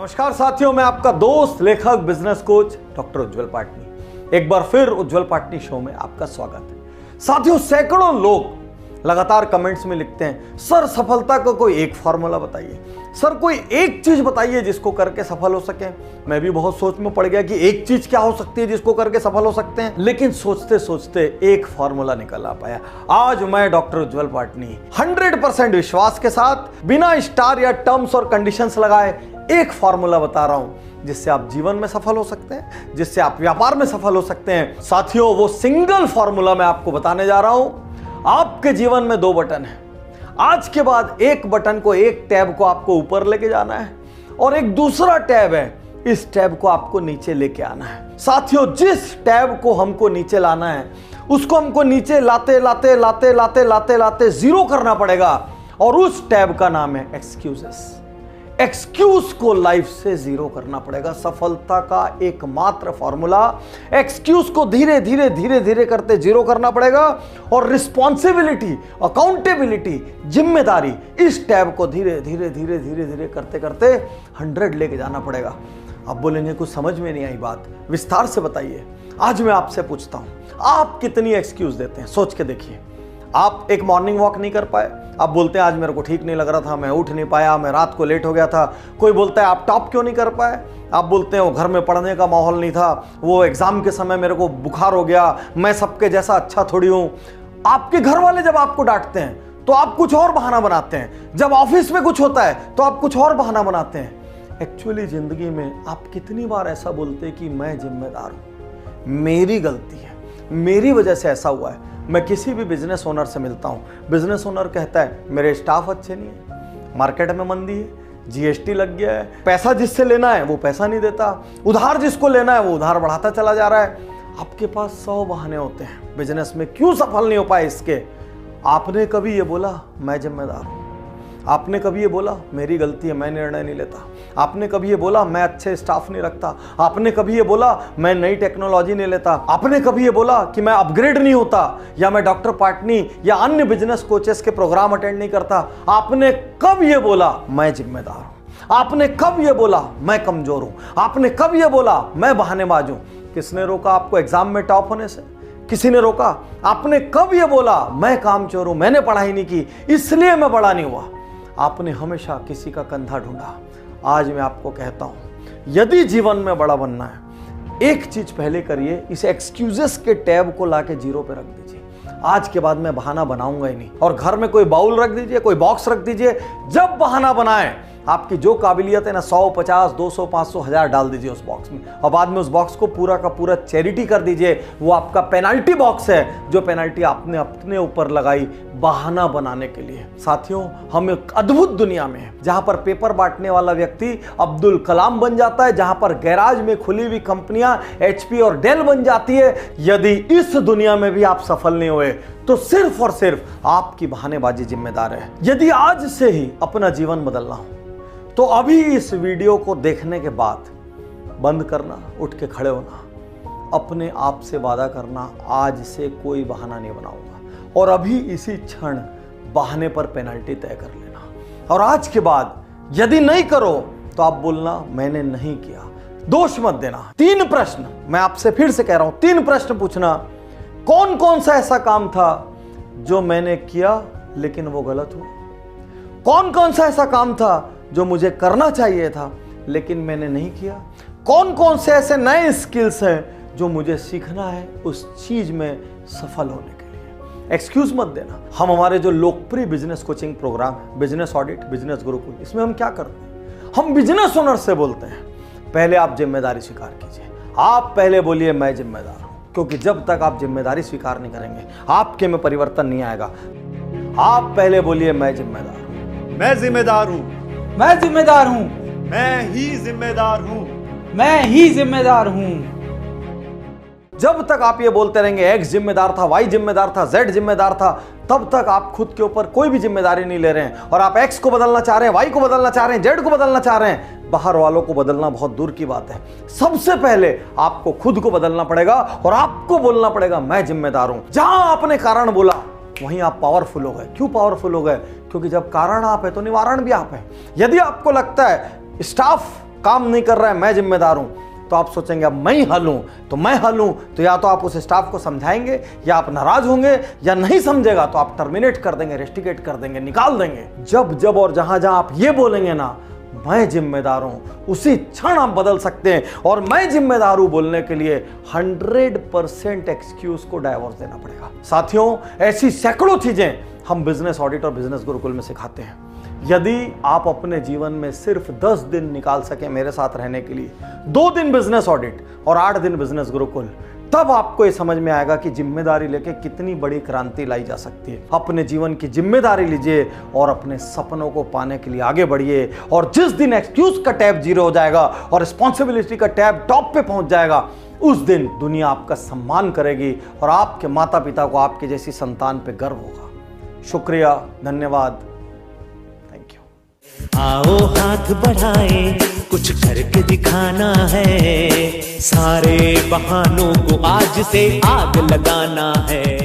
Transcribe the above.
नमस्कार साथियों, मैं आपका दोस्त लेखक बिजनेस कोच डॉक्टर उज्जवल पाटनी एक बार फिर उज्जवल पाटनी शो में आपका स्वागत है। साथियों, सैकड़ों लोग लगातार कमेंट्स में लिखते हैं, सर सफलता का कोई एक फॉर्मूला बताइए, सर कोई एक चीज बताइए जिसको करके सफल हो सके। मैं भी बहुत सोच में पड़ गया कि एक चीज क्या हो सकती है जिसको करके सफल हो सकते हैं, लेकिन सोचते सोचते एक फॉर्मूला निकल आ पाया। आज मैं डॉक्टर उज्जवल पाटनी 100% विश्वास के साथ बिना स्टार या टर्म्स और कंडीशंस लगाए एक फॉर्मूला बता रहा हूं जिससे आप जीवन में सफल हो सकते हैं, जिससे आप व्यापार में सफल हो सकते हैं। साथियों, वो सिंगल फॉर्मूला मैं आपको बताने जा रहा हूं। आपके जीवन में 2 बटन हैं। आज के बाद एक बटन को, एक टैब को आपको ऊपर लेके जाना है और एक दूसरा टैब है, इस टैब को आपको नीचे लेके आना है। साथियों, जिस टैब को हमको नीचे लाना है उसको हमको नीचे लाते लाते लाते लाते लाते लाते जीरो करना पड़ेगा और उस टैब का नाम है एक्सक्यूजेस। एक्सक्यूज को लाइफ से जीरो करना पड़ेगा। सफलता का एकमात्र फॉर्मूला एक्सक्यूज को धीरे धीरे धीरे धीरे करते जीरो करना पड़ेगा और रिस्पॉन्सिबिलिटी, अकाउंटेबिलिटी, जिम्मेदारी, इस टैब को धीरे धीरे धीरे धीरे धीरे करते करते 100 लेके जाना पड़ेगा। अब बोलेंगे कुछ समझ में नहीं आई बात, विस्तार से बताइए। आज मैं आपसे पूछता हूं, आप कितनी एक्सक्यूज देते हैं? सोच के देखिए। आप एक मॉर्निंग वॉक नहीं कर पाए, आप बोलते हैं आज मेरे को ठीक नहीं लग रहा था, मैं उठ नहीं पाया, मैं रात को लेट हो गया था। कोई बोलता है आप टॉप क्यों नहीं कर पाए, आप बोलते हैं वो घर में पढ़ने का माहौल नहीं था, वो एग्जाम के समय मेरे को बुखार हो गया, मैं सबके जैसा अच्छा थोड़ी हूं। आपके घर वाले जब आपको डांटते हैं तो आप कुछ और बहाना बनाते हैं, जब ऑफिस में कुछ होता है तो आप कुछ और बहाना बनाते हैं। एक्चुअली जिंदगी में आप कितनी बार ऐसा बोलते हैं कि मैं जिम्मेदार हूं, मेरी गलती है, मेरी वजह से ऐसा हुआ है। मैं किसी भी बिजनेस ओनर से मिलता हूं, बिजनेस ओनर कहता है मेरे स्टाफ अच्छे नहीं है, मार्केट में मंदी है, जीएसटी लग गया है, पैसा जिससे लेना है वो पैसा नहीं देता, उधार जिसको लेना है वो उधार बढ़ाता चला जा रहा है। आपके पास 100 बहाने होते हैं बिजनेस में क्यों सफल नहीं हो पाए इसके। आपने कभी ये बोला मैं जिम्मेदार हूं? आपने कभी ये बोला मेरी गलती है, मैं निर्णय नहीं लेता? आपने कभी ये बोला मैं अच्छे स्टाफ नहीं रखता? आपने कभी ये बोला मैं नई टेक्नोलॉजी नहीं लेता? आपने कभी ये बोला कि मैं अपग्रेड नहीं होता, या मैं डॉक्टर पाटनी या अन्य बिजनेस कोचेस के प्रोग्राम अटेंड नहीं करता? आपने कब ये बोला मैं जिम्मेदार हूं? आपने कब ये बोला मैं कमजोर हूं? आपने कब ये बोला मैं बहानेबाज हूं? किसने रोका आपको एग्जाम में टॉप होने से? किसी ने रोका? आपने कब ये बोला मैं कामचोर हूं, मैंने पढ़ाई नहीं की इसलिए मैं बड़ा नहीं हुआ? आपने हमेशा किसी का कंधा ढूंढा। आज मैं आपको कहता हूं, यदि जीवन में बड़ा बनना है, एक चीज पहले करिए, इस एक्सक्यूजेस के टैब को लाके जीरो पे रख दीजिए। आज के बाद मैं बहाना बनाऊंगा ही नहीं। और घर में कोई बाउल रख दीजिए, कोई बॉक्स रख दीजिए। जब बहाना बनाए, आपकी जो काबिलियत है ना, 100, 50, 200, 500, 1000 डाल दीजिए उस बॉक्स में और बाद में उस बॉक्स को पूरा का पूरा चैरिटी कर दीजिए। वो आपका पेनल्टी बॉक्स है, जो पेनल्टी आपने अपने ऊपर लगाई बहाना बनाने के लिए। साथियों, हम एक अद्भुत दुनिया में हैं जहां पर पेपर बांटने वाला व्यक्ति अब्दुल कलाम बन जाता है, जहां पर गैराज में खुली हुई कंपनियां HP और डेल बन जाती है। यदि इस दुनिया में भी आप सफल नहीं हुए तो सिर्फ और सिर्फ आपकी बहानेबाजी जिम्मेदार है। यदि आज से ही अपना जीवन बदलना हो तो अभी इस वीडियो को देखने के बाद बंद करना, उठ के खड़े होना, अपने आप से वादा करना आज से कोई बहाना नहीं बनाऊंगा और अभी इसी क्षण बहाने पर पेनल्टी तय कर लेना। और आज के बाद यदि नहीं करो तो आप बोलना मैंने नहीं किया, दोष मत देना। 3 प्रश्न मैं आपसे फिर से कह रहा हूं, 3 प्रश्न पूछना। कौन कौन सा ऐसा काम था जो मैंने किया लेकिन वो गलत हुआ? कौन कौन सा ऐसा काम था जो मुझे करना चाहिए था लेकिन मैंने नहीं किया? कौन कौन से ऐसे नए स्किल्स हैं जो मुझे सीखना है उस चीज में सफल होने के लिए? एक्सक्यूज मत देना। हम हमारे जो लोकप्रिय बिजनेस कोचिंग प्रोग्राम है, बिजनेस ऑडिट, बिजनेस गुरुकुल, इसमें हम क्या करते हैं? हम बिजनेस ओनर से बोलते हैं पहले आप जिम्मेदारी स्वीकार कीजिए। आप पहले बोलिए मैं जिम्मेदार हूं, क्योंकि जब तक आप जिम्मेदारी स्वीकार नहीं करेंगे आपके में परिवर्तन नहीं आएगा। आप पहले बोलिए मैं जिम्मेदार हूं, मैं जिम्मेदार हूं, मैं जिम्मेदार हूं, मैं ही जिम्मेदार हूं, मैं ही जिम्मेदार हूं। जब तक आप ये बोलते रहेंगे X जिम्मेदार था, Y जिम्मेदार था, Z जिम्मेदार था, तब तक आप खुद के ऊपर कोई भी जिम्मेदारी नहीं ले रहे हैं। और आप X को बदलना चाह रहे हैं, Y को बदलना चाह रहे हैं, Z को बदलना चाह रहे हैं। बाहर वालों को बदलना बहुत दूर की बात है। सबसे पहले आपको खुद को बदलना पड़ेगा और आपको बोलना पड़ेगा मैं जिम्मेदार हूं। जहां आपने कारण बोला वहीं आप पावरफुल हो गए। क्यों पावरफुल हो गए? क्योंकि जब कारण आप है तो निवारण भी आप है। यदि आपको लगता है स्टाफ काम नहीं कर रहा है, मैं जिम्मेदार हूं, तो आप सोचेंगे अब मैं ही हल हूं, तो मैं हल हूं, तो या तो आप उस स्टाफ को समझाएंगे या आप नाराज होंगे, या नहीं समझेगा तो आप टर्मिनेट कर देंगे, रेस्टिकेट कर देंगे, निकाल देंगे। जब जब और जहां जहां आप ये बोलेंगे ना मैं जिम्मेदार हूं, उसी क्षण आप बदल सकते हैं। और मैं जिम्मेदार हूं बोलने के लिए 100% एक्सक्यूज को डाइवोर्स देना पड़ेगा। साथियों, ऐसी सैकड़ों चीजें हम बिजनेस ऑडिट और बिजनेस गुरुकुल में सिखाते हैं। यदि आप अपने जीवन में सिर्फ 10 दिन निकाल सके मेरे साथ रहने के लिए, 2 दिन बिजनेस ऑडिट और 8 दिन बिजनेस गुरुकुल, तब आपको ये समझ में आएगा कि जिम्मेदारी लेके कितनी बड़ी क्रांति लाई जा सकती है। अपने जीवन की जिम्मेदारी लीजिए और अपने सपनों को पाने के लिए आगे बढ़िए। और जिस दिन एक्सक्यूज का टैब 0 हो जाएगा और रिस्पॉन्सिबिलिटी का टैब टॉप पे पहुंच जाएगा, उस दिन दुनिया आपका सम्मान करेगी और आपके माता पिता को आपके जैसी संतान पे गर्व होगा। शुक्रिया, धन्यवाद, थैंक यू। आओ हाथ बढ़ाएं, कुछ करके दिखाना है, सारे बहानों को आज से आग लगाना है।